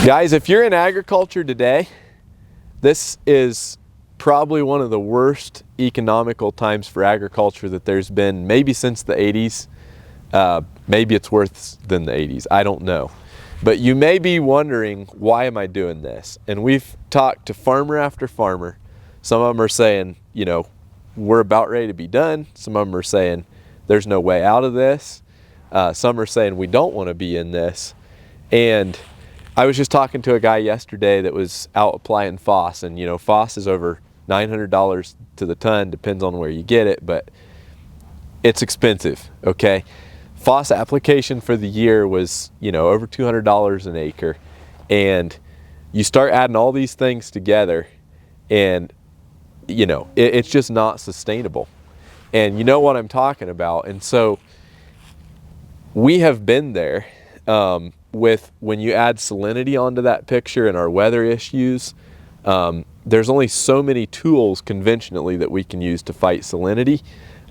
Guys, if you're in agriculture today, this is probably one of the worst economical times for agriculture that there's been maybe since the 80s. Maybe it's worse than the 80s, I don't know. But you may be wondering, why am I doing this? And we've talked to farmer after farmer. Some of them are saying, you know, we're about ready to be done. Some of them are saying there's no way out of this. Some are saying we don't want to be in this. And I was just talking to a guy yesterday that was out applying FOSS, and you know, FOSS is over $900 to the ton, depends on where you get it, but it's expensive, okay? FOSS application for the year was, you know, over $200 an acre, and you start adding all these things together and you know, it's just not sustainable. And you know what I'm talking about. And so we have been there with when you add salinity onto that picture and our weather issues. There's only so many tools conventionally that we can use to fight salinity.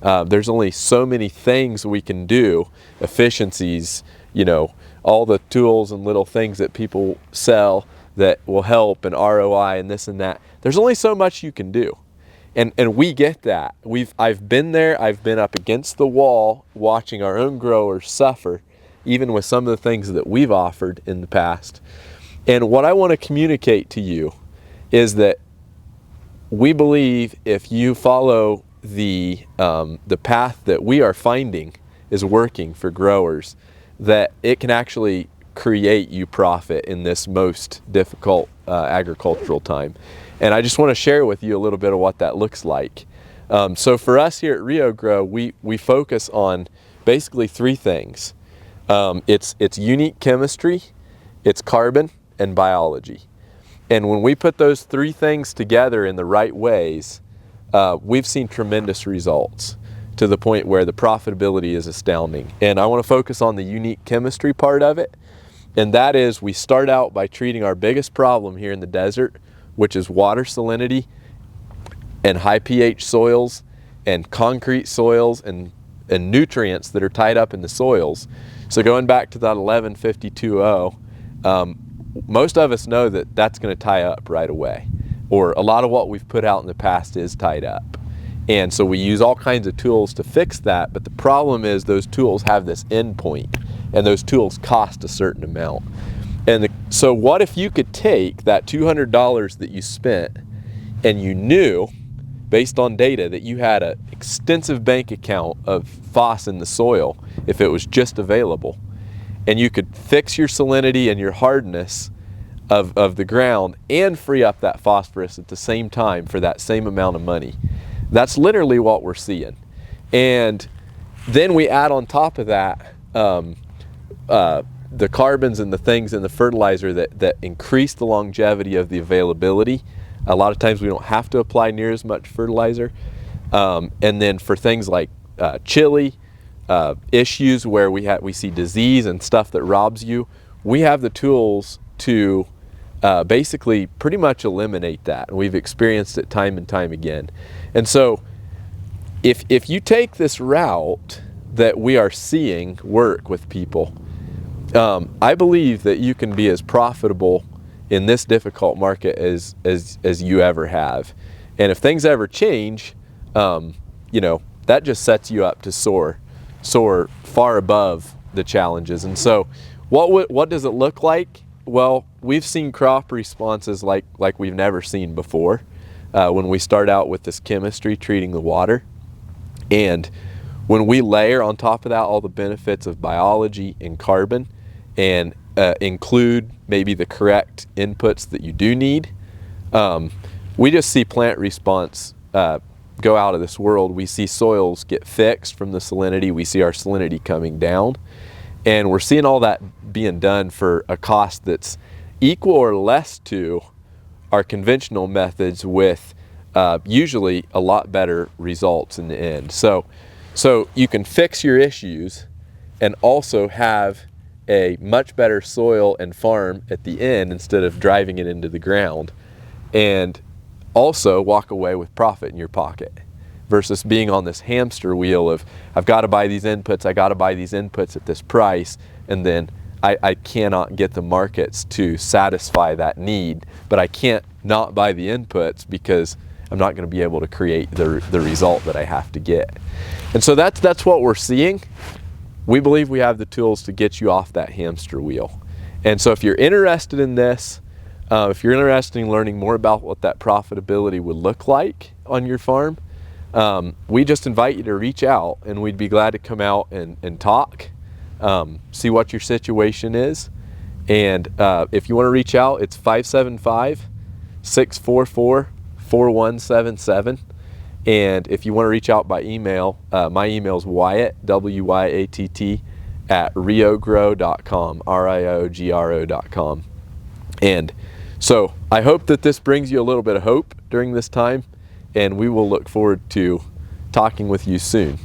There's only so many things we can do, efficiencies, you know, all the tools and little things that people sell that will help, and ROI and this and that. There's only so much you can do. And we get that. I've been there, I've been up against the wall watching our own growers suffer, even with some of the things that we've offered in the past. And what I want to communicate to you is that we believe if you follow the path that we are finding is working for growers, that it can actually create you profit in this most difficult agricultural time. And I just want to share with you a little bit of what that looks like. So for us here at RioGro, we focus on basically three things. It's unique chemistry, it's carbon, and biology. And when we put those three things together in the right ways, we've seen tremendous results to the point where the profitability is astounding. And I want to focus on the unique chemistry part of it. And that is, we start out by treating our biggest problem here in the desert, which is water salinity and high pH soils and concrete soils and nutrients that are tied up in the soils. So going back to that 11-50-20, most of us know that that's going to tie up right away, or a lot of what we've put out in the past is tied up. And so we use all kinds of tools to fix that, but the problem is those tools have this end point, and those tools cost a certain amount. And so what if you could take that $200 that you spent and you knew, based on data, that you had an extensive bank account of FOSS in the soil if it was just available, and you could fix your salinity and your hardness of the ground and free up that phosphorus at the same time for that same amount of money. That's literally what we're seeing. And then we add on top of that the carbons and the things in the fertilizer that increase the longevity of the availability. A lot of times we don't have to apply near as much fertilizer. And then for things like chili, issues where we see disease and stuff that robs you, we have the tools to basically pretty much eliminate that. And we've experienced it time and time again. And so if you take this route that we are seeing work with people, I believe that you can be as profitable in this difficult market as you ever have. And if things ever change, you know, that just sets you up to soar far above the challenges. And so what does it look like? Well, we've seen crop responses like we've never seen before when we start out with this chemistry treating the water. And when we layer on top of that all the benefits of biology and carbon, and include maybe the correct inputs that you do need, we just see plant response go out of this world. We see soils get fixed from the salinity. We see our salinity coming down. And we're seeing all that being done for a cost that's equal or less to our conventional methods, with usually a lot better results in the end. So you can fix your issues and also have a much better soil and farm at the end instead of driving it into the ground, and also walk away with profit in your pocket versus being on this hamster wheel of, I've got to buy these inputs, I got to buy these inputs at this price, and then I cannot get the markets to satisfy that need, but I can't not buy the inputs because I'm not going to be able to create the result that I have to get. And so that's what we're seeing. We believe we have the tools to get you off that hamster wheel. And so if you're interested in this, if you're interested in learning more about what that profitability would look like on your farm, we just invite you to reach out, and we'd be glad to come out and talk, see what your situation is. And if you want to reach out, it's 575-644-4177. And if you want to reach out by email, my email is Wyatt, W-Y-A-T-T, at RioGro.com, RIOGRO.com. And so I hope that this brings you a little bit of hope during this time, and we will look forward to talking with you soon.